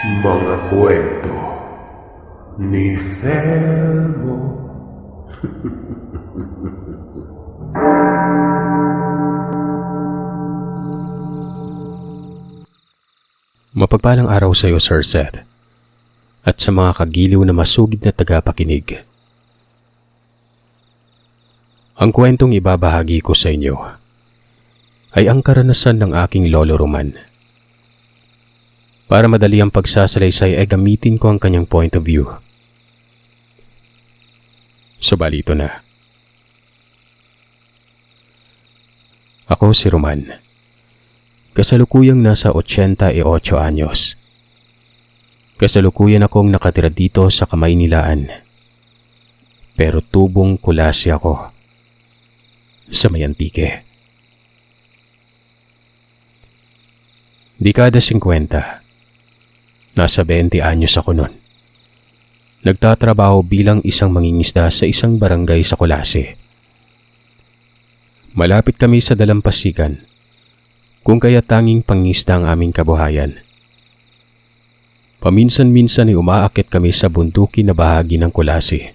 Mga kwento ni Felmo. Mapagpalang araw sa iyo, Sir Seth, at sa mga kagiliw na masugid na tagapakinig. Ang kwentong ibabahagi ko sa inyo ay ang karanasan ng aking lolo Roman. Para madali ang pagsasalaysay ay gamitin ko ang kanyang point of view. Subalit ito na. Ako si Roman. Kasalukuyang nasa 88 anyos. Kasalukuyan akong nakatira dito sa Kamaynilaan. Pero tubong kulasi ako sa may Antique. Dekada 50. Nasa 20 anyos ako noon. Nagtatrabaho bilang isang mangingisda sa isang barangay sa Colase. Malapit kami sa dalampasigan, kung kaya tanging pangisda ang aming kabuhayan. Paminsan-minsan ay umaakit kami sa bunduki na bahagi ng Colase.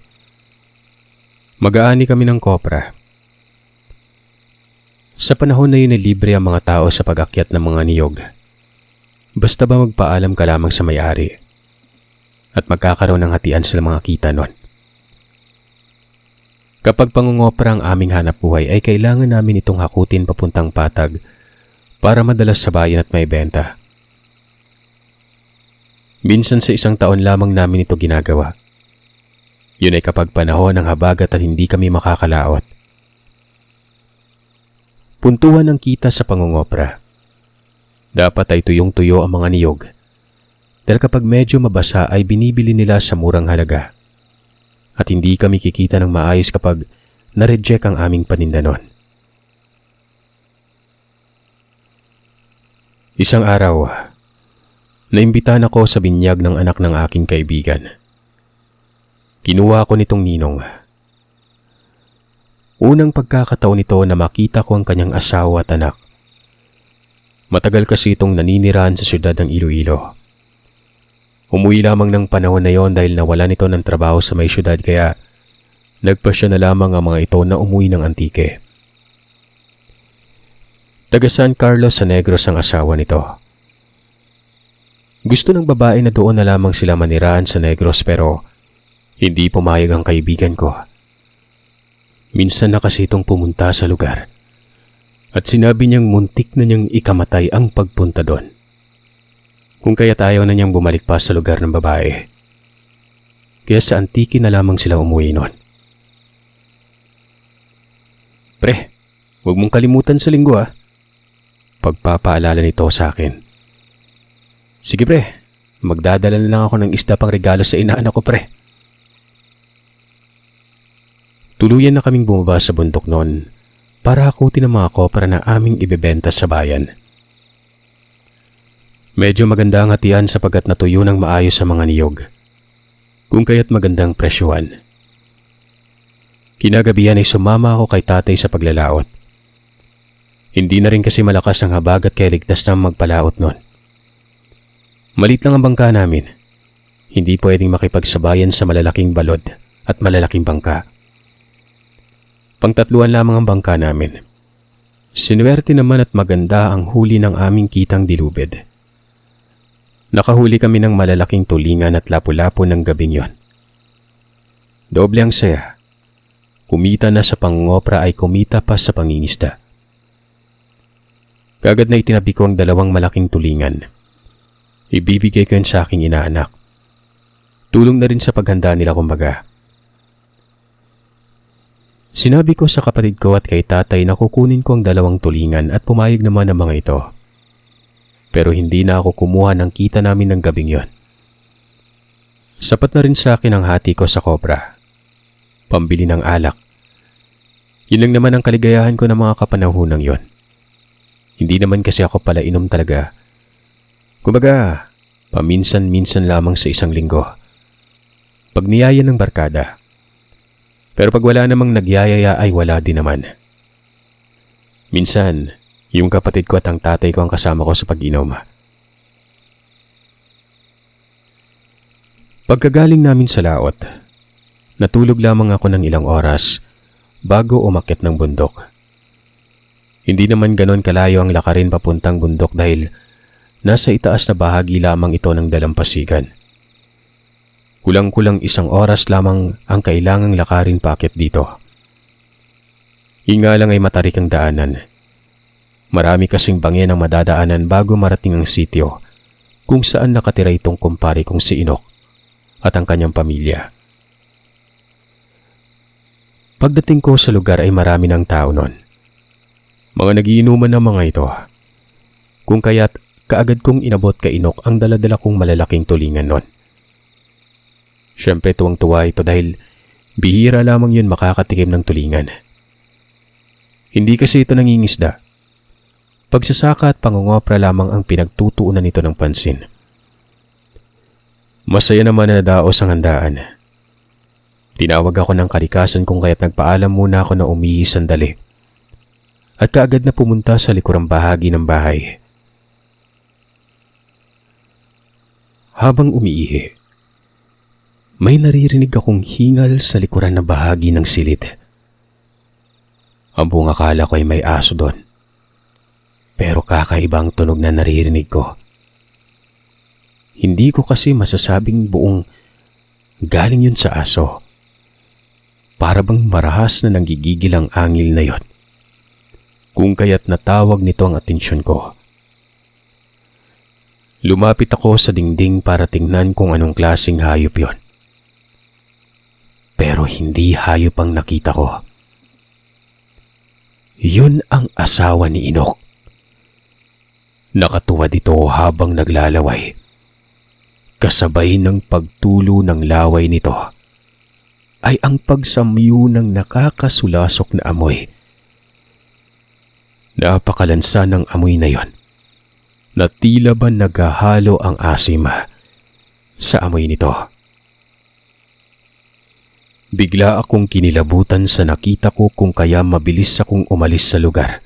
Mag-aani kami ng kopra. Sa panahon na yun ay libre ang mga tao sa pag-akyat ng mga niyog. Basta ba magpaalam ka lamang sa may-ari at magkakaroon ng hatian sa mga kita nun. Kapag pangungopra ang aming hanap buhay ay kailangan namin itong hakutin papuntang patag para madalas sa bayan at may benta. Minsan sa isang taon lamang namin ito ginagawa. Yun ay kapag panahon ng habagat at hindi kami makakalaot. Puntuhan ang kita sa pangungopra. Dapat ay tuyong-tuyo ang mga niyog. Dahil kapag medyo mabasa ay binibili nila sa murang halaga. At hindi kami kikita ng maayos kapag na-reject ang aming paninda nun. Isang araw, naimbitahan ako sa binyag ng anak ng aking kaibigan. Kinuha ko nitong ninong. Unang pagkakataon nito na makita ko ang kanyang asawa at anak. Matagal kasi itong naninirahan sa syudad ng Iloilo. Umuwi lamang ng panahon na yon dahil nawalan ito ng trabaho sa may syudad kaya nagpasya na lamang ang mga ito na umuwi ng Antique. Taga San Carlos sa Negros ang asawa nito. Gusto ng babae na doon na lamang sila manirahan sa Negros pero hindi pumayag ang kaibigan ko. Minsan na kasi itong pumunta sa lugar. At sinabi niyang muntik na niyang ikamatay ang pagpunta doon. Kung kaya ayaw na niyang bumalik pa sa lugar ng babae. Kaya sa Antique na lamang sila umuwi noon. Pre, huwag mong kalimutan sa linggo ah. Pagpapaalala nito sa akin. Sige pre, magdadala na lang ako ng isda pang regalo sa inaanak ko pre. Tuluyan na kaming bumaba sa bundok noon para hakutin ang mga kopra na aming ibebenta sa bayan. Medyo maganda ang hatian sapagkat natuyo ng maayos sa mga niyog, kung kaya't magandang presyuhan. Kinagabihan ay sumama ako kay tatay sa paglalaot. Hindi na rin kasi malakas ang habagat kaya ligtas na magpalaot noon. Malit lang ang bangka namin. Hindi pwedeng makipagsabayan sa malalaking balod at malalaking bangka. Pangtatluan lamang ang bangka namin. Sinuwerte naman at maganda ang huli ng aming kitang dilubid. Nakahuli kami ng malalaking tulingan at lapu-lapu ng gabing yon. Doble ang saya. Kumita na sa pangungopra ay kumita pa sa pangingisda. Kagad na itinabi ko ang dalawang malaking tulingan. Ibibigay ko yun sa aking inaanak. Tulong na rin sa paghanda nila kumbaga. Sinabi ko sa kapatid ko at kay tatay na kukunin ko ang dalawang tulingan at pumayag naman ang mga ito. Pero hindi na ako kumuha ng kita namin ng gabing yon. Sapat na rin sa akin ang hati ko sa kopra. Pambili ng alak. Yun lang naman ang kaligayahan ko ng mga kapanahunang yon. Hindi naman kasi ako pala inom talaga. Kumbaga, paminsan-minsan lamang sa isang linggo. Pag niyaya ng barkada. Pero pag wala namang nagyayaya ay wala din naman. Minsan, yung kapatid ko at ang tatay ko ang kasama ko sa pag-inom. Pagkagaling namin sa laot, natulog lamang ako ng ilang oras bago umakyat ng bundok. Hindi naman ganon kalayo ang lakarin papuntang bundok dahil nasa itaas na bahagi lamang ito ng dalampasigan. Kulang-kulang 1 oras lamang ang kailangang lakarin paakyat dito. Yun nga lang ay matarik ang daanan. Marami kasing bangin ang madadaanan bago marating ang sitio kung saan nakatira itong kumpare kong si Inok at ang kanyang pamilya. Pagdating ko sa lugar ay marami ng tao noon. Mga nagiinuman ng mga ito. Kung kaya't kaagad kong inabot kay Inok ang daladala kong malalaking tulingan noon. Siyempre tuwang-tuwa ito dahil bihira lamang yun makakatikim ng tulingan. Hindi kasi ito nangingisda. Pagsasaka at pangungopra lamang ang pinagtutuunan nito ng pansin. Masaya naman na nadaos ang handaan. Tinawag ako ng kalikasan kung kaya't nagpaalam muna ako na umihi sandali. At kaagad na pumunta sa likurang bahagi ng bahay. Habang umiihi, may naririnig akong hingal sa likuran na bahagi ng silid. Ang buong akala ko ay may aso doon. Pero kakaibang tunog na naririnig ko. Hindi ko kasi masasabing buong galing yun sa aso. Para bang marahas na nanggigigil ang angil na yon. Kung kaya't natawag nito ang atensyon ko. Lumapit ako sa dingding para tingnan kung anong klaseng hayop yon. Pero hindi hayop ang nakita ko. Yun ang asawa ni Inok. Nakatuwad ito habang naglalaway. Kasabay ng pagtulo ng laway nito ay ang pagsamyo ng nakakasulasok na amoy. Napakalansa ng amoy na yon na tila ba naghahalo ang asim sa amoy nito. Bigla akong kinilabutan sa nakita ko kung kaya mabilis akong umalis sa lugar.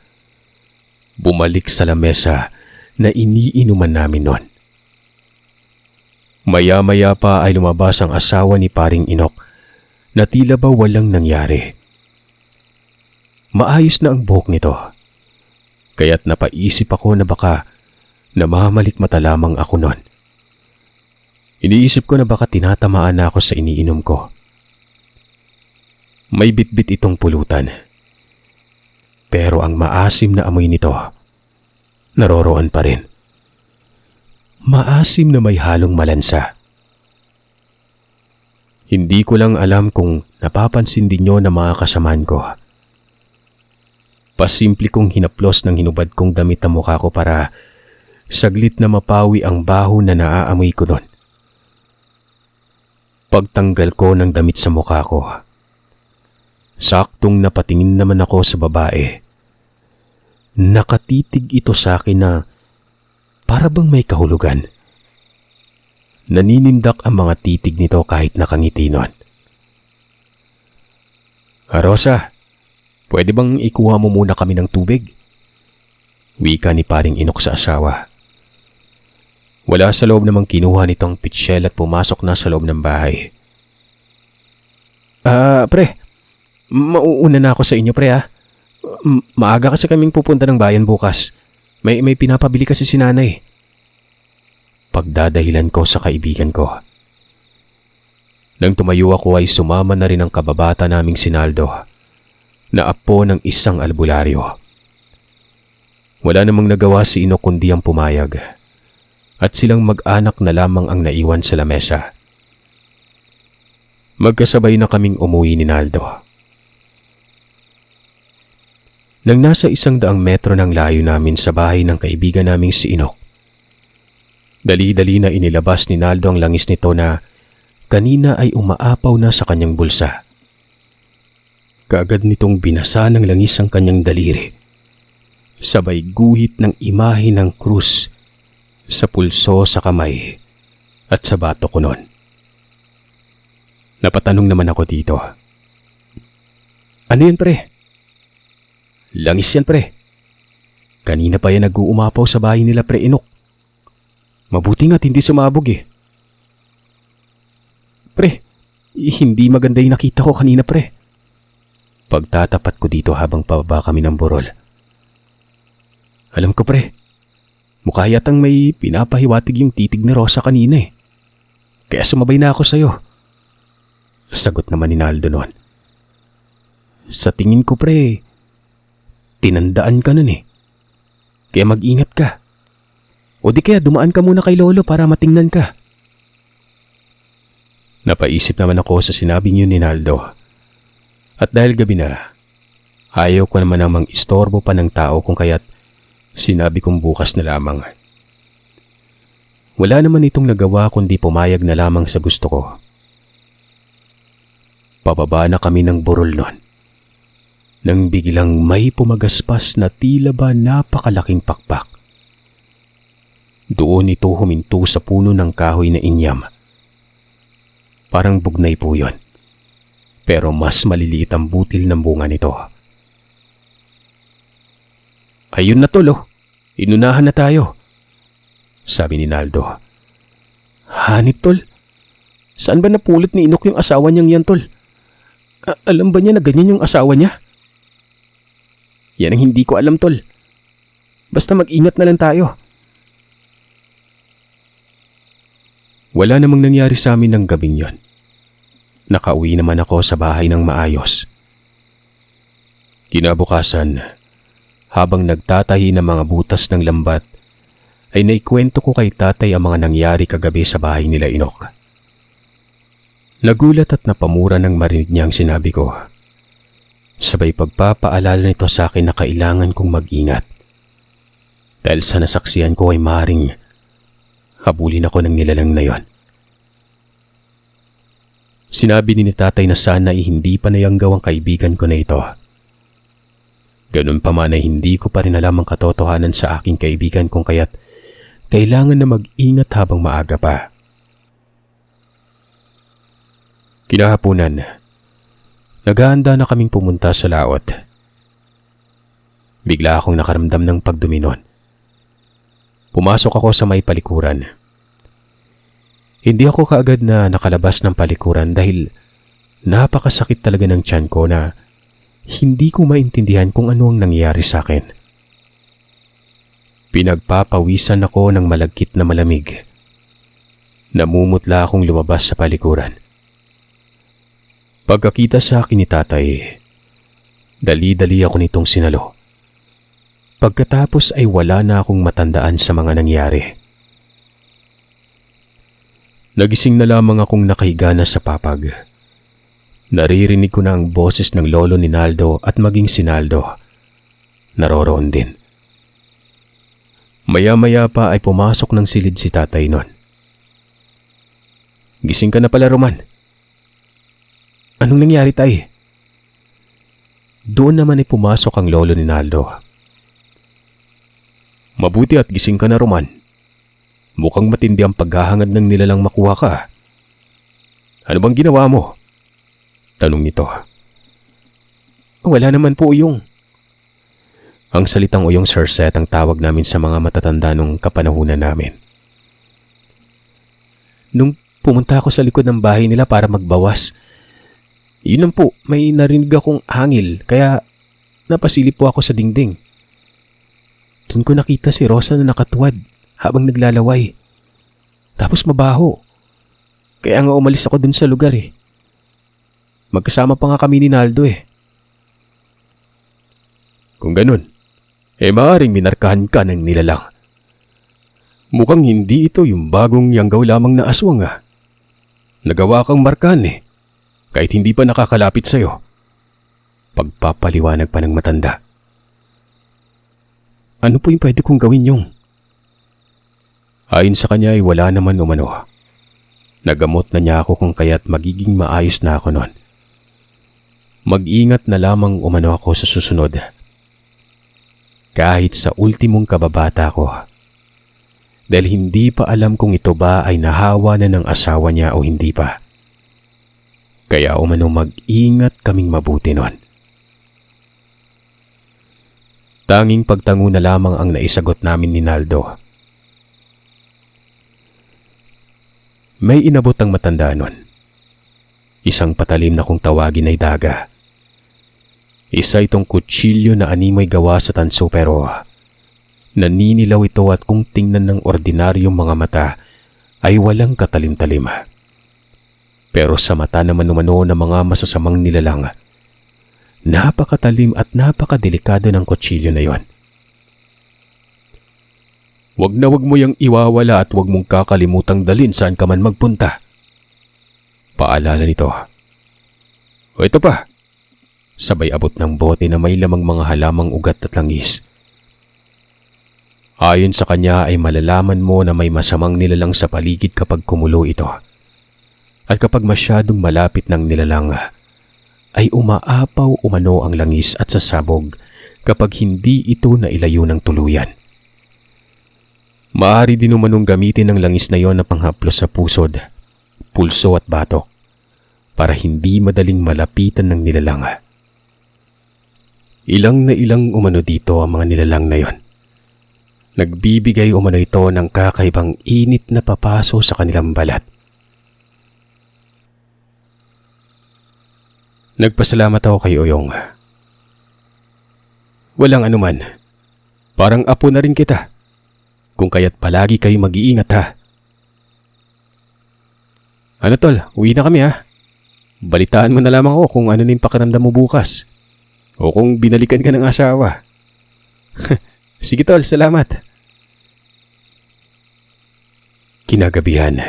Bumalik sa lamesa na iniinuman namin noon. Maya-maya pa ay lumabas ang asawa ni paring Inok na tila ba walang nangyari. Maayos na ang buhok nito. Kaya't napaisip ako na baka namamalikmata lamang ako noon. Iniisip ko na baka tinatamaan na ako sa iniinom ko. May bitbit itong pulutan. Pero ang maasim na amoy nito, naroroon pa rin. Maasim na may halong malansa. Hindi ko lang alam kung napapansin din nyo na mga kasamaan ko. Pasimple kong hinaplos ng hinubad kong damit ang mukha ko para saglit na mapawi ang baho na naaamoy ko nun. Pagtanggal ko ng damit sa mukha ko, saktong napatingin naman ako sa babae. Nakatitig ito sa akin na para bang may kahulugan. Naninindak ang mga titig nito kahit nakangiti nun. Rosa, pwede bang ikuha mo muna kami ng tubig? Wika ni paring Inok sa asawa. Wala sa loob namang kinuha nitong pitsyel at pumasok na sa loob ng bahay. Pre, mauuna na ako sa inyo pre ha. Maaga kasi kaming pupunta ng bayan bukas. May pinapabili kasi si nanay. Pagdadahilan ko sa kaibigan ko. Nang tumayo ako ay sumama na rin ang kababata naming Sinaldo na apo ng isang albularyo. Wala namang nagawa si Inok kundi ang pumayag at silang mag-anak na lamang ang naiwan sa lamesa. Magkasabay na kaming umuwi ni Naldo. Nang nasa 100 metro ng layo namin sa bahay ng kaibigan naming si Inok, dali-dali na inilabas ni Naldo ang langis nito na kanina ay umaapaw na sa kanyang bulsa. Kaagad nitong binasa ng langis ang kanyang daliri, sabay guhit ng imahe ng krus sa pulso sa kamay at sa batok ko noon. Napatanong naman ako dito. Ano yan pre? Langis yan pre. Kanina pa yan nag-uumapaw sa bahay nila pre Inok. Mabuti nga't hindi sumabog eh. Pre, hindi maganda yung nakita ko kanina, pre. Pagtatapat ko dito habang pababa kami ng burol. Alam ko, pre. Mukha yatang may pinapahiwatig yung titig ni Rosa kanina eh. Kaya sumabay na ako sa'yo. Sagot naman ni Naldo noon. Sa tingin ko, pre, tinandaan ka nun eh. Kaya mag-ingat ka. O di kaya dumaan ka muna kay Lolo para matingnan ka. Napaisip naman ako sa sinabi niyo ni Naldo. At dahil gabi na, ayaw ko naman namang istorbo pa ng tao kung kaya't sinabi kong bukas na lamang. Wala naman itong nagawa kundi pumayag na lamang sa gusto ko. Pababa na kami ng burol noon. Nang biglang may pumagaspas na tila ba napakalaking pakpak. Doon ito huminto sa puno ng kahoy na inyam. Parang bugnay po yun. Pero mas maliliit ang butil ng bunga nito. Ayun na tol, oh. Inunahan na tayo. Sabi ni Naldo. Hanip tol? Saan ba napulot ni Inok yung asawa niyang yan tol? Alam ba niya na ganyan yung asawa niya? Yan ang hindi ko alam tol. Basta mag-ingat na lang tayo. Wala namang nangyari sa amin ng gabing yon. Nakauwi naman ako sa bahay ng maayos. Kinabukasan, habang nagtatahi ng mga butas ng lambat, ay naikwento ko kay tatay ang mga nangyari kagabi sa bahay nila Inok. Nagulat at napamura nang marinig niya ang sinabi ko. Sabay pagpapaalala nito sa akin na kailangan kong mag-ingat. Dahil sa nasaksihan ko ay maaaring habulin ako ng nilalang na yon. Sinabi ni tatay na sana ay hindi pa nayanggaw ang kaibigan ko na ito. Ganun pa man ay hindi ko pa rin alam ang katotohanan sa aking kaibigan kung kaya't kailangan na mag-ingat habang maaga pa. Kinahaponan, naghahanda na kaming pumunta sa laot. Bigla akong nakaramdam ng pagdumi noon. Pumasok ako sa may palikuran. Hindi ako kaagad na nakalabas ng palikuran dahil napakasakit talaga ng tiyan ko na hindi ko maintindihan kung ano ang nangyayari sa akin. Pinagpapawisan ako ng malagkit na malamig. Namumutla akong lumabas sa palikuran. Pagkakita sa akin ni tatay, dali-dali ako nitong sinalo. Pagkatapos ay wala na akong matandaan sa mga nangyari. Nagising na lamang akong nakahiga na sa papag. Naririnig ko na ang boses ng lolo ni Naldo at maging si Naldo. Naroroon din. Maya-maya pa ay pumasok ng silid si tatay nun. Gising ka na pala, Roman. Anong nangyari, tay? Doon naman ay pumasok ang lolo ni Naldo. Mabuti at gising ka na, Roman. Mukhang matindi ang paghahangad ng nilalang makuha ka. Ano bang ginawa mo? Tanong nito. Wala naman po, Uyong. Ang salitang Uyong, Sir Seth, ang tawag namin sa mga matatanda nung kapanahunan namin. Nung pumunta ako sa likod ng bahay nila para magbawas, yun lang po, may narinig akong hangil kaya napasilip po ako sa dingding. Doon ko nakita si Rosa na nakatuwad habang naglalaway. Tapos mabaho. Kaya nga umalis ako dun sa lugar eh. Magkasama pa nga kami ni Naldo eh. Kung ganun, maaaring minarkahan ka ng nilalang. Mukhang hindi ito yung bagong yanggaw lamang na aswang ah. Nagawa kang markahan eh. Kahit hindi pa nakakalapit sa'yo. Pagpapaliwanag pa ng matanda. Ano po yung pwede kong gawin yung? Ayon sa kanya ay wala naman umano. Nagamot na niya ako kung kaya't magiging maayos na ako noon. Mag-ingat na lamang umano ako sa susunod. Kahit sa ultimong kababata ko. Dahil hindi pa alam kung ito ba ay nahawa na ng asawa niya o hindi pa. Kaya umano mag-ingat kaming mabuti noon. Tanging pagtango na lamang ang naisagot namin ni Naldo. May inabot ang matanda nun. Isang patalim na kung tawagin ay daga. Isa itong kutsilyo na animoy gawa sa tanso pero naninilaw ito at kung tingnan ng ordinaryong mga mata ay walang katalim-talim. Pero sa mata naman umano ng mga masasamang nilalang, napakatalim at napakadelikado ng kutsilyo na yon. Wag na wag mo yang iwawala at wag mong kakalimutang dalin saan ka man magpunta. Paalala nito. O ito pa. Sabay abot ng bote na may lamang mga halamang ugat at langis. Ayon sa kanya ay malalaman mo na may masamang nilalang sa paligid kapag kumulo ito. At kapag masyadong malapit ng nilalang, ay umaapaw umano ang langis at sasabog kapag hindi ito nailayo ng tuluyan. Maaari din umanong gamitin ng langis na yon na panghaplos sa pusod, pulso at batok para hindi madaling malapitan ng nilalang. Ilang na ilang umano dito ang mga nilalang na yon. Nagbibigay umano ito ng kakaibang init na papaso sa kanilang balat. Nagpasalamat ako kay Oyong. Walang anuman. Parang apo na rin kita. Kung kaya't palagi kayo mag-iingat ha. Ano tol, uwi na kami ha. Balitaan mo na lamang ako kung ano na yung pakiramdam mo bukas. O kung binalikan ka ng asawa. Sige tol, salamat. Kinagabihan,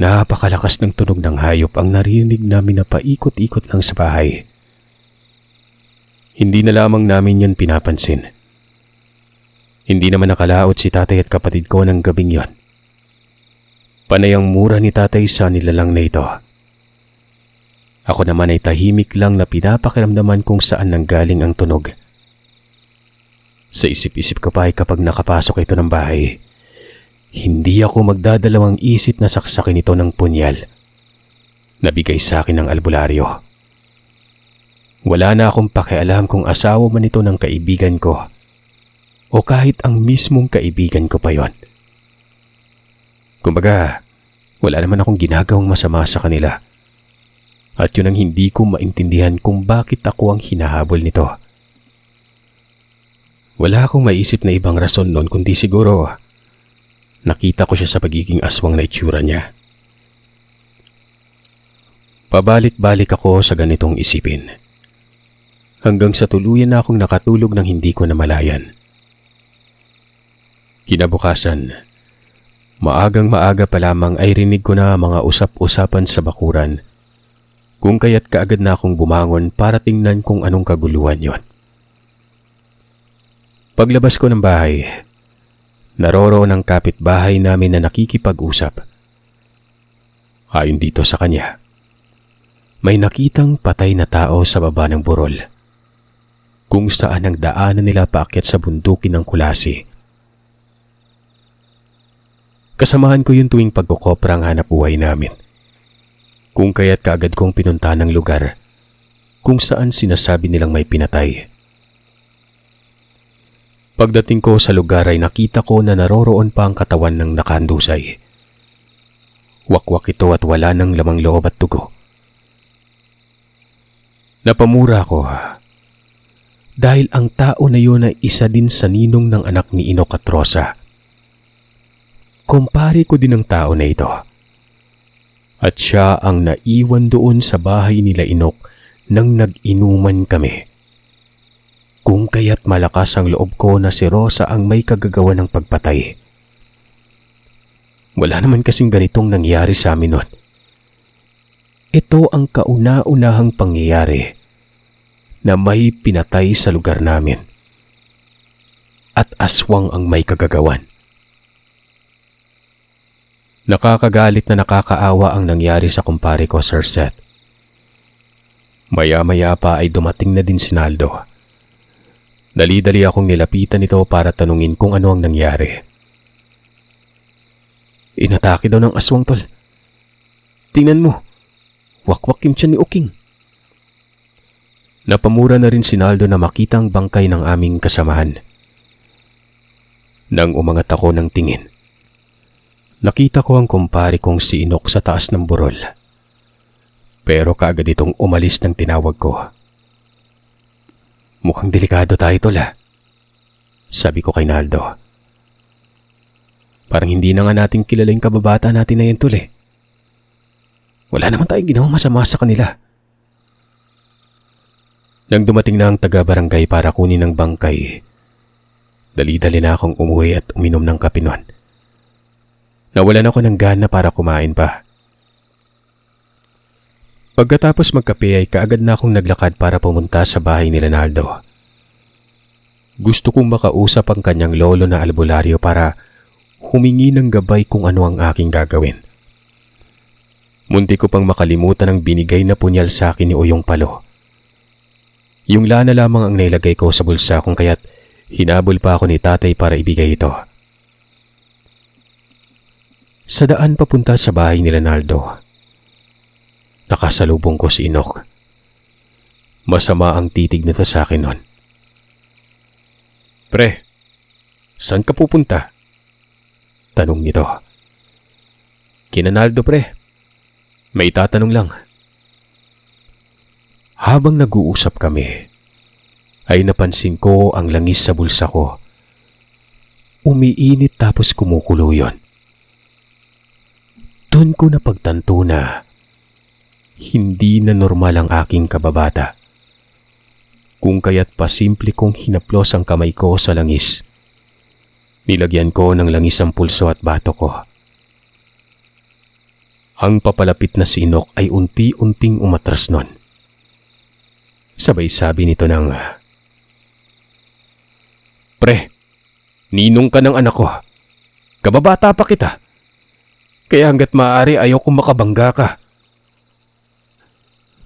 napakalakas ng tunog ng hayop ang narinig namin na paikot-ikot lang sa bahay. Hindi na lamang namin yan pinapansin. Hindi naman nakalaot si tatay at kapatid ko ng gabing yon. Panay ang mura ni tatay sa nilalang na ito. Ako naman ay tahimik lang na pinapakiramdaman kung saan nanggaling ang tunog. Sa isip-isip ko pa ay kapag nakapasok ito ng bahay, hindi ako magdadalawang isip na saksakin ito ng punyal. Nabigay sa akin ng albularyo. Wala na akong pakialam kung asawa man ito ng kaibigan ko o kahit ang mismong kaibigan ko pa yon. Kumbaga, wala naman akong ginagawang masama sa kanila. At yun ang hindi ko maintindihan kung bakit ako ang hinahabol nito. Wala akong maisip na ibang rason noon kundi siguro nakita ko siya sa pagiging aswang na itsura niya. Pabalik-balik ako sa ganitong isipin. Hanggang sa tuluyan na akong nakatulog ng hindi ko namalayan. Kinabukasan, maagang-maaga pa lamang ay rinig ko na mga usap-usapan sa bakuran, kung kaya't kaagad na akong bumangon para tingnan kung anong kaguluhan yon. Paglabas ko ng bahay, naroroon ang kapitbahay namin na nakikipag-usap. Ayon dito sa kanya, may nakitang patay na tao sa baba ng burol, kung saan ang daanan nila paakyat sa bundukin ng Kulasi. Kasamahan ko yun tuwing pagkukopra ang hanap buhay namin. Kung kaya't kaagad kong pinunta ng lugar kung saan sinasabi nilang may pinatay. Pagdating ko sa lugar ay nakita ko na naroroon pa ang katawan ng nakandusay. Wakwak ito at wala ng lamang loob at dugo. Napamura ko dahil ang tao na yun ay isa din sa ninong ng anak ni Inok at Rosa. Kumpare ko din ang tao na ito. At siya ang naiwan doon sa bahay nila Inok nang nag-inuman kami. Kung kaya't malakas ang loob ko na si Rosa ang may kagagawa ng pagpatay. Wala naman kasing ganitong nangyari sa amin nun. Ito ang kauna-unahang pangyayari na may pinatay sa lugar namin. At aswang ang may kagagawan. Nakakagalit na nakakaawa ang nangyari sa kumpare ko, Sir Seth. Maya-maya pa ay dumating na din si Naldo. Dali-dali akong nilapitan ito para tanungin kung ano ang nangyari. Inatake daw ng aswang, tol. Tingnan mo, wakwak yung tiyan ni Uking. Napamura na rin si Naldo na makita ang bangkay ng aming kasamahan. Nang umangat ako ng tingin, nakita ko ang kumpare kong si Inok sa taas ng burol. Pero kaagad itong umalis ng tinawag ko. Mukhang delikado tayo tol sabi ko kay Naldo. Parang hindi na nga natin kilala yung kababata natin na yan tol Wala naman tayong ginawang masama sa kanila. Nang dumating na ang taga-barangay para kunin ang bangkay, dali-dali na akong umuwi at uminom ng kape nun. Nawalan ako ng gana para kumain pa. Pagkatapos magkape ay kaagad na akong naglakad para pumunta sa bahay nila Naldo. Gusto kong makausap ang kanyang lolo na albularyo para humingi ng gabay kung ano ang aking gagawin. Munti ko pang makalimutan ang binigay na punyal sa akin ni Oyong Palo. Yung lana lamang ang nailagay ko sa bulsa kung kaya't hinabol pa ako ni tatay para ibigay ito. Sa daan papunta sa bahay nila Naldo, nakasalubong ko si Inok. Masama ang titig nito sa akin nun. Pre, saan ka pupunta? Tanong nito. Kina Naldo pre, may tatanong lang. Habang nag-uusap kami, ay napansin ko ang langis sa bulsa ko. Umiinit tapos kumukulo yun. Doon ko napagtanto na hindi na normal ang aking kababata. Kung kaya't pasimple kong hinaplos ang kamay ko sa langis. Nilagyan ko ng langis ang pulso at bato ko. Ang papalapit na sinok ay unti-unting umatras nun. Sabay sabi nito ng, Pre, ninong ka ng anak ko. Kababata pa kita. Kaya hanggat maaari ayaw kong makabangga ka.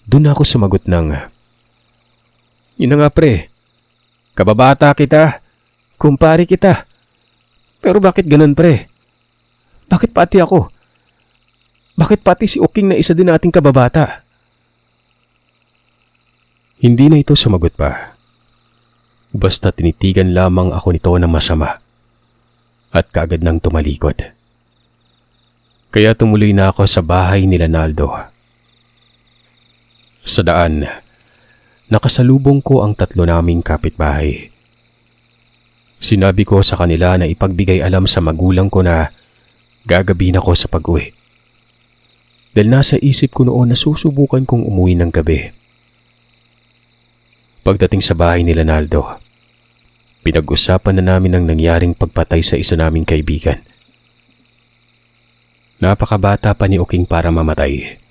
Doon ako sumagot ng, Yun na nga pre, kababata kita, kumpare kita. Pero bakit ganun pre? Bakit pati ako? Bakit pati si Oking na isa din nating kababata? Hindi na ito sumagot pa. Basta tinitigan lamang ako nito ng masama. At kaagad nang tumalikod. Kaya tumuloy na ako sa bahay nila Naldo. Sa daan, nakasalubong ko ang tatlo naming kapitbahay. Sinabi ko sa kanila na ipagbigay alam sa magulang ko na gagabihin ako sa pag-uwi. Dahil nasa isip ko noon na susubukan kong umuwi ng gabi. Pagdating sa bahay nila Naldo, pinag-usapan na namin ang nangyaring pagpatay sa isa naming kaibigan. Napakabata pa ni Oking para mamatay.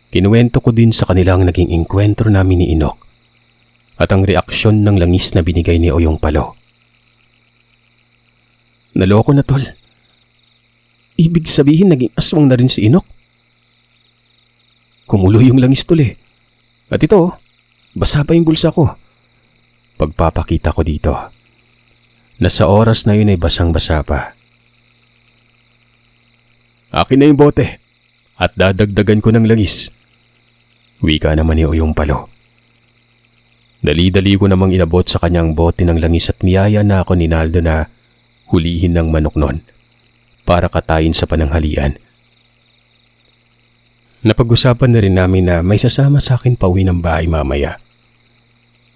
Kinuwento ko din sa kanila ang naging engkwentro namin ni Inok at ang reaksyon ng langis na binigay ni Oyong Palo. Naloko na tol. Ibig sabihin naging aswang na rin si Inok. Kumulo yung langis tol At ito, basa pa yung bulsa ko. Pagpapakita ko dito. Nasa oras na yun ay basang-basa pa. Akin na yung bote at dadagdagan ko ng langis. Wika naman ni Oyong Palo. Dali-dali ko namang inabot sa kanyang bote ng langis at niyaya na ako ni Naldo na hulihin ng manok nun para katayin sa pananghalian. Napag-usapan na rin namin na may sasama sa akin pauwi ng bahay mamaya.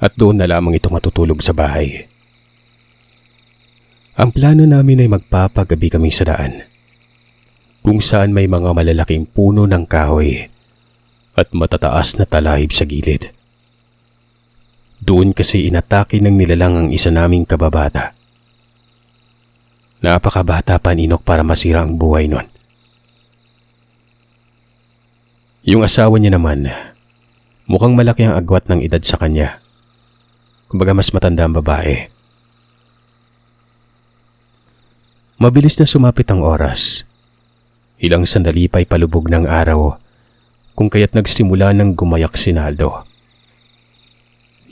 At doon na lamang ito matutulog sa bahay. Ang plano namin ay magpapagabi kami sa daan, kung saan may mga malalaking puno ng kahoy at matataas na talahib sa gilid. Doon kasi inatake ng nilalang ang isa naming kababata. Napakabata pa ni Inok para masira ang buhay nun. Yung asawa niya naman, mukhang malaki ang agwat ng edad sa kanya. Kumbaga mas matanda ang babae. Mabilis na sumapit ang oras. Ilang sandali pa'y palubog ng araw, kung kaya't nagsimula ng gumayak si Naldo.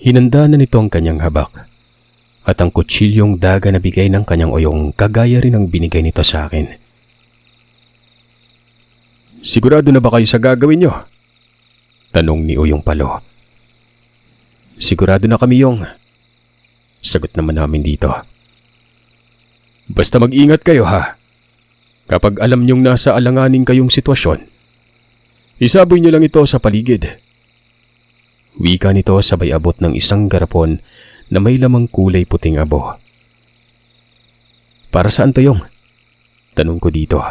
Hinanda na nito ang kanyang habak, at ang kutsilyong daga na bigay ng kanyang oyong kagaya rin ang binigay nito sa akin. Sigurado na ba kayo sa gagawin nyo? Tanong ni Oyong Palo. Sigurado na kami Yong. Sagot naman namin dito. Basta mag-ingat kayo ha. Kapag alam nyong nasa alanganin kayong sitwasyon, Isaboy niyo lang ito sa paligid. Wika nito sabay abot ng isang garapon na may lamang kulay puting abo. Para saan to yung? Tanong ko dito.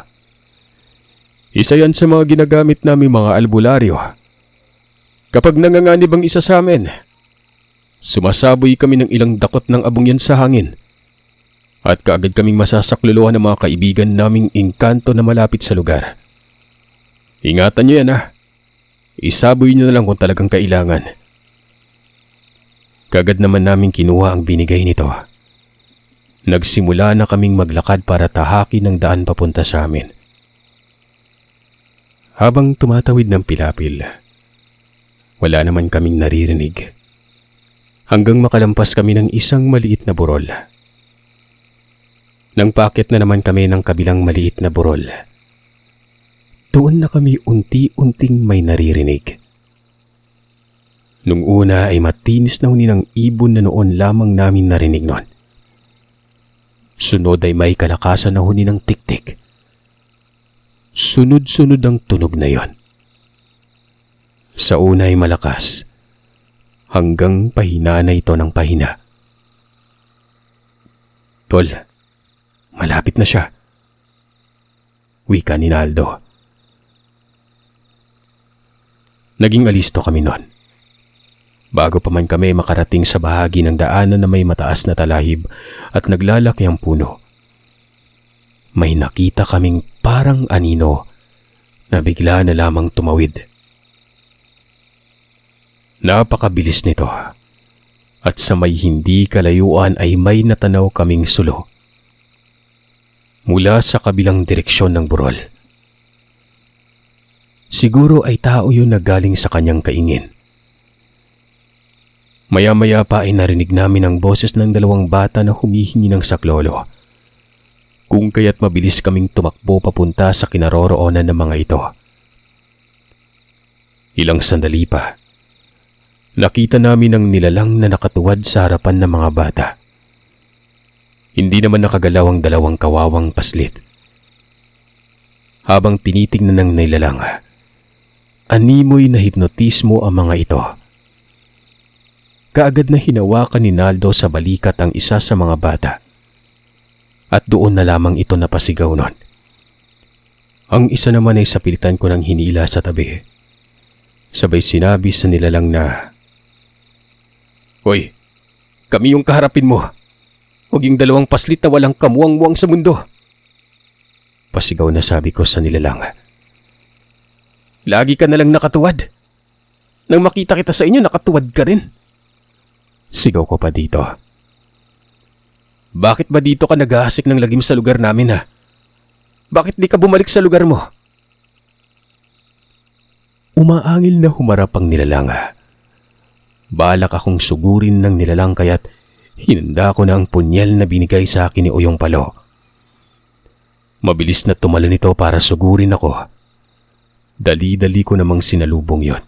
Isa yan sa mga ginagamit namin mga albularyo. Kapag nanganganib ang isa sa amin, sumasaboy kami ng ilang dakot ng abong yan sa hangin. At kaagad kaming masasakluluhan ng mga kaibigan naming engkanto na malapit sa lugar. Ingatan niyo yan ha. Isaboy niyo na lang kung talagang kailangan. Kaagad naman namin kinuha ang binigay nito. Nagsimula na kaming maglakad para tahakin ang daan papunta sa amin. Habang tumatawid ng pilapil, wala naman kaming naririnig. Hanggang makalampas kami ng isang maliit na burol. Nang paakit na naman kami ng kabilang maliit na burol, doon na kami unti-unting may naririnig. Nung una ay matinis na huni ng ibon na noon lamang namin narinig noon. Sunod ay may kalakasan na huni ng tik-tik. Sunod-sunod ang tunog na yon. Sa una ay malakas, hanggang pahina na ito ng pahina. Tol, malapit na siya. Wika ni Naldo. Naging alisto kami noon. Bago pa man kami makarating sa bahagi ng daanan na may mataas na talahib at naglalaki ang puno, may nakita kaming parang anino na bigla na lamang tumawid. Napakabilis nito at sa may hindi kalayuan ay may natanaw kaming sulo mula sa kabilang direksyon ng burol. Siguro ay tao yun na galing sa kanyang kaingin. Maya-maya pa ay narinig namin ang boses ng dalawang bata na humihingi ng saklolo. Kung kaya't mabilis kaming tumakbo papunta sa kinaroroonan ng mga ito. Ilang sandali pa, nakita namin ang nilalang na nakatuwad sa harapan ng mga bata. Hindi naman nakagalaw ang dalawang kawawang paslit. Habang tinitingnan ng nilalang, animoy na hipnotismo ang mga ito. Kaagad na hinawakan ni Naldo sa balikat ang isa sa mga bata. At doon na lamang ito napasigaw nun. Ang isa naman ay sapilitan ko ng hinila sa tabi. Sabay sinabi sa nilalang na, "Hoy, kami yung kaharapin mo. Huwag yung dalawang paslit na walang kamuwang-muwang sa mundo." Pasigaw na sabi ko sa nilalang. "Lagi ka nalang nakatuwad. Nang makita kita sa inyo, nakatuwad ka rin." Sigaw ko pa dito. "Bakit ba dito ka nag-aasik ng lagim sa lugar namin ha? Bakit di ka bumalik sa lugar mo?" Umaangil na humarap ang nilalang. Balak akong sugurin ng nilalang kaya't hinanda ko na ang punyal na binigay sa akin ni Uyong Palo. Mabilis na tumalon ito para sugurin ako. Dali-dali ko namang sinalubong yon.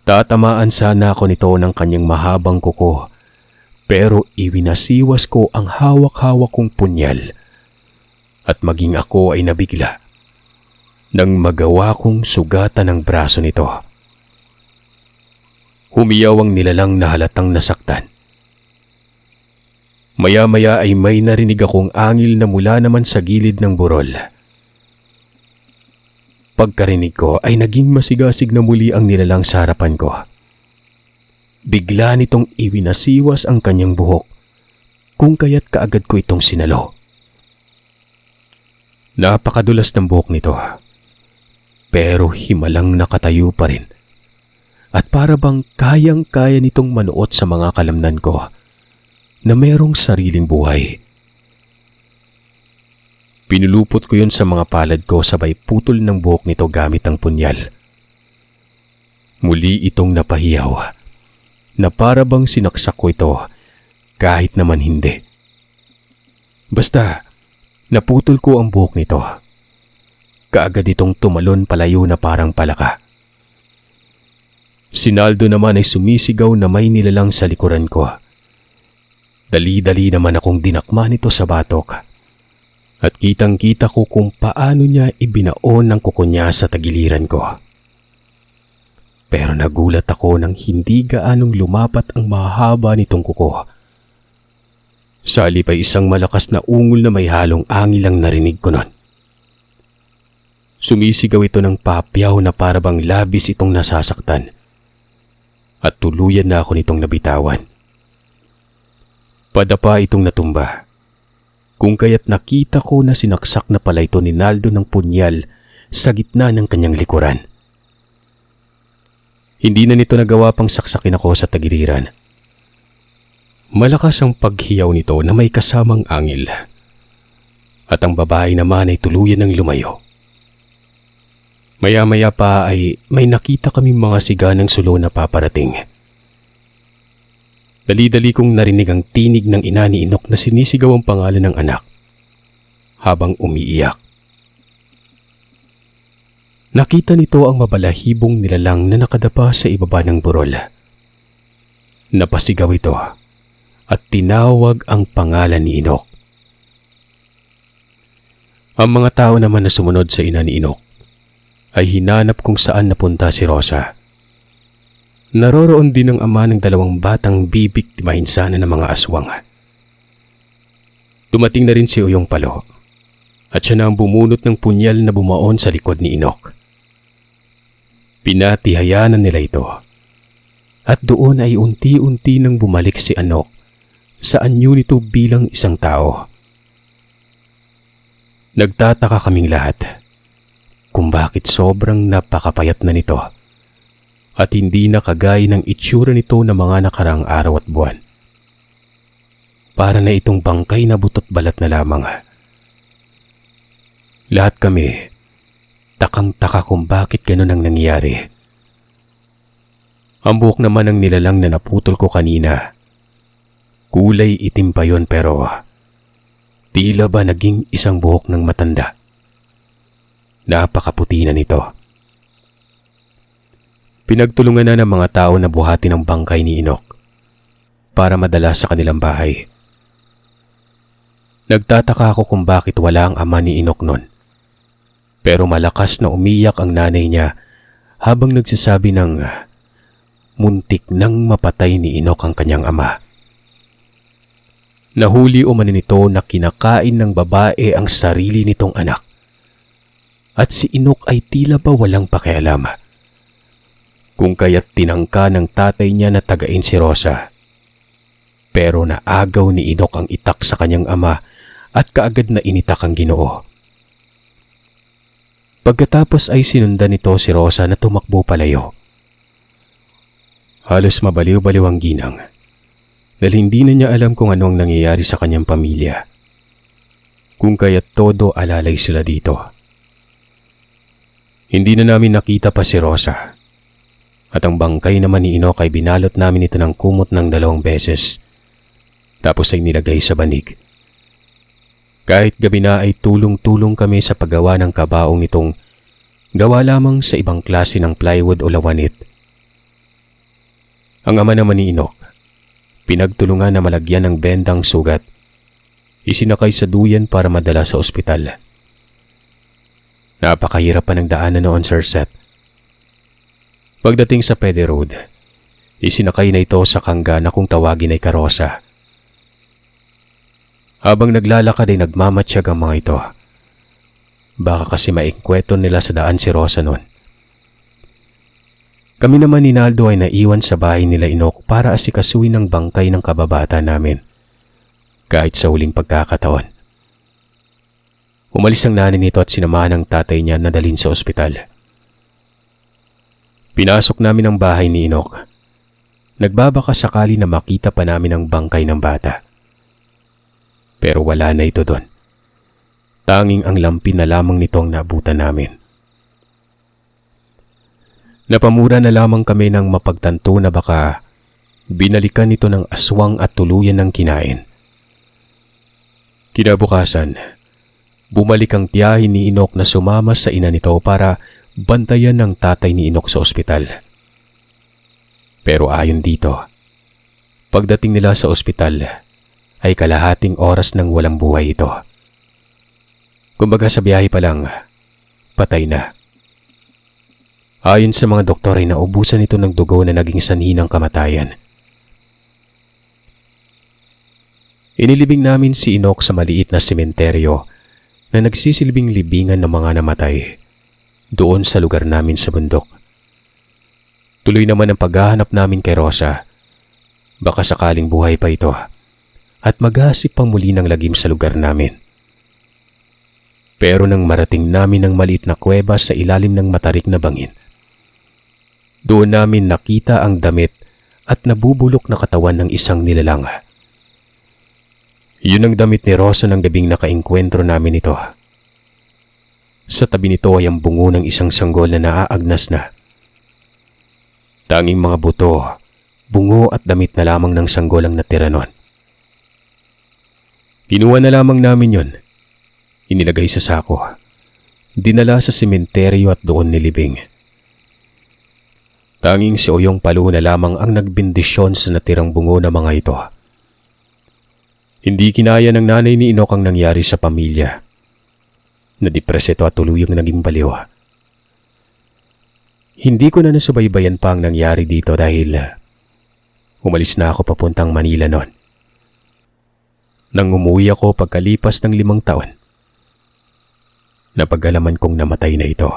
Tatamaan sana ako nito ng kanyang mahabang kuko, pero iwinasiwas ko ang hawak-hawak kong punyal at maging ako ay nabigla nang magawa kong sugatan ang braso nito. Humiyaw ang nilalang na halatang nasaktan. Maya-maya ay may narinig akong angil na mula naman sa gilid ng burol. Pagkarinig ko ay naging masigasig na muli ang nilalang sa harapan ko. Bigla nitong iwinasiwas ang kanyang buhok, kung kaya't kaagad ko itong sinalo. Napakadulas ng buhok nito, pero himalang nakatayo pa rin. At para bang kayang-kaya nitong manuot sa mga kalamnan ko na merong sariling buhay. Pinulupot ko yun sa mga palad ko sabay putol ng buhok nito gamit ang punyal. Muli itong napahiyaw na para bang sinaksak ko ito kahit naman hindi. Basta naputol ko ang buhok nito. Kaagad itong tumalon palayo na parang palaka. Si Naldo naman ay sumisigaw na may nilalang sa likuran ko. Dali-dali naman akong dinakma nito sa batok At kitang-kita ko kung paano niya ibinaon ng kuko niya sa tagiliran ko. Pero nagulat ako nang hindi gaanong lumapat ang mahaba nitong kuko. Sa halip ay isang malakas na ungol na may halong angil ang narinig ko nun. Sumisigaw ito ng papyaw na parabang labis itong nasasaktan. At tuluyan na ako nitong nabitawan. Padapa itong natumba. Kung kaya't nakita ko na sinaksak na pala ito ni Naldo ng punyal sa gitna ng kanyang likuran. Hindi na nito nagawa pang saksakin ako sa tagiliran. Malakas ang paghiyaw nito na may kasamang angil. At ang babae naman ay tuluyan ng lumayo. Maya-maya pa ay may nakita kaming mga siganang sulo na paparating. Dali-dali kong narinig ang tinig ng ina ni Inok na sinisigaw ang pangalan ng anak habang umiiyak. Nakita nito ang mabalahibong nilalang na nakadapa sa ibaba ng burol. Napasigaw ito at tinawag ang pangalan ni Inok. Ang mga tao naman na sumunod sa ina ni Inok ay hinanap kung saan napunta si Rosa. Naroroon din ang ama ng dalawang batang bibiktimahin sana ng mga aswang. Dumating na rin si Uyong Palo at siya na ang bumunot ng punyal na bumaon sa likod ni Inok. Pinatihayanan nila ito at doon ay unti-unti nang bumalik si Anok sa anyo nito bilang isang tao. Nagtataka kaming lahat kung bakit sobrang napakapayat na nito at hindi na kagaya ng itsura nito na mga nakarang araw at buwan. Para na itong bangkay na butot balat na lamang. Lahat kami, takang-taka kung bakit ganun ang nangyari. Ang buhok naman ng nilalang na naputol ko kanina. Kulay itim pa yon pero tila ba naging isang buhok ng matanda. Napakaputi na nito. Pinagtulungan na ng mga tao na buhati ng bangkay ni Inok para madala sa kanilang bahay. Nagtataka ako kung bakit wala ang ama ni Inok nun. Pero malakas na umiyak ang nanay niya habang nagsasabi ng muntik nang mapatay ni Inok ang kanyang ama. Nahuli o manin nito na kinakain ng babae ang sarili nitong anak. At si Inok ay tila ba walang pakialam. Kung kaya't tinangka ng tatay niya na tagain si Rosa. Pero naagaw ni Inok ang itak sa kanyang ama at kaagad na initak ang Ginoo. Pagkatapos ay sinundan nito si Rosa na tumakbo palayo. Halos mabaliw-baliw ang ginang dahil hindi na niya alam kung ano ang nangyayari sa kanyang pamilya. Kung kaya't todo alalay sila dito. Hindi na namin nakita pa si Rosa. At ang bangkay naman ni Inok ay binalot namin ito ng kumot ng 2 beses. Tapos ay nilagay sa banig. Kahit gabi na ay tulong-tulong kami sa paggawa ng kabaong nitong gawa lamang sa ibang klase ng plywood o lawanit. Ang ama naman ni Inok, pinagtulungan na malagyan ng bendang sugat. Isinakay sa duyan para madala sa ospital. Napakahirap pa ng daanan noon, Sir Seth. Pagdating sa Pede Road, isinakay na ito sa kangga na kung tawagin ay karosa. Habang naglalakad ay nagmamatsyag ang mga ito. Baka kasi maingkweton nila sa daan si Rosa noon. Kami naman ni Naldo ay naiwan sa bahay nila Inok para asikasuin ang bangkay ng kababata namin. Kahit sa huling pagkakataon. Umalis ang nanay nito at sinamahan ng tatay niya na dalhin sa ospital. Pinasok namin ang bahay ni Inok. Nagbabaka sakali na makita pa namin ang bangkay ng bata. Pero wala na ito doon. Tanging ang lampi na lamang nito ang naabutan namin. Napamura na lamang kami ng mapagtanto na baka binalikan nito ng aswang at tuluyan ng kinain. Kinabukasan, bumalik ang tiyahin ni Inok na sumama sa ina nito para bantayan ng tatay ni Inok sa ospital. Pero ayon dito, pagdating nila sa ospital ay kalahating oras nang walang buhay ito. Kumbaga sa biyahe pa lang, patay na. Ayon sa mga doktor ay naubusan ito ng dugo na naging sanhi ng kamatayan. Inilibing namin si Enoch sa maliit na sementeryo na nagsisilbing libingan ng mga namatay doon sa lugar namin sa bundok. Tuloy naman ang paghahanap namin kay Rosa. Baka sakaling buhay pa ito at maghasip pang muli ng lagim sa lugar namin. Pero nang marating namin ang maliit na kuweba sa ilalim ng matarik na bangin, doon namin nakita ang damit at nabubulok na katawan ng isang nilalang. Yun ang damit ni Rosa ng gabing nakainkwentro namin ito. Sa tabi nito ay ang bungo ng isang sanggol na naaagnas na. Tanging mga buto, bungo at damit na lamang ng sanggol ang natira nun. Kinuha na lamang namin yon. Inilagay sa sako. Dinala sa sementeryo at doon nilibing. Tanging si Oyong Palu na lamang ang nagbindisyon sa natirang bungo na mga ito. Hindi kinaya ng nanay ni Enoch ang nangyari sa pamilya. Nadepress ito at tuluyang naging baliw. Hindi ko na nasubaybayan pa ang nangyari dito dahil umalis na ako papuntang Manila noon. Nang umuwi ako pagkalipas ng 5 taon, napag-alaman kong namatay na ito.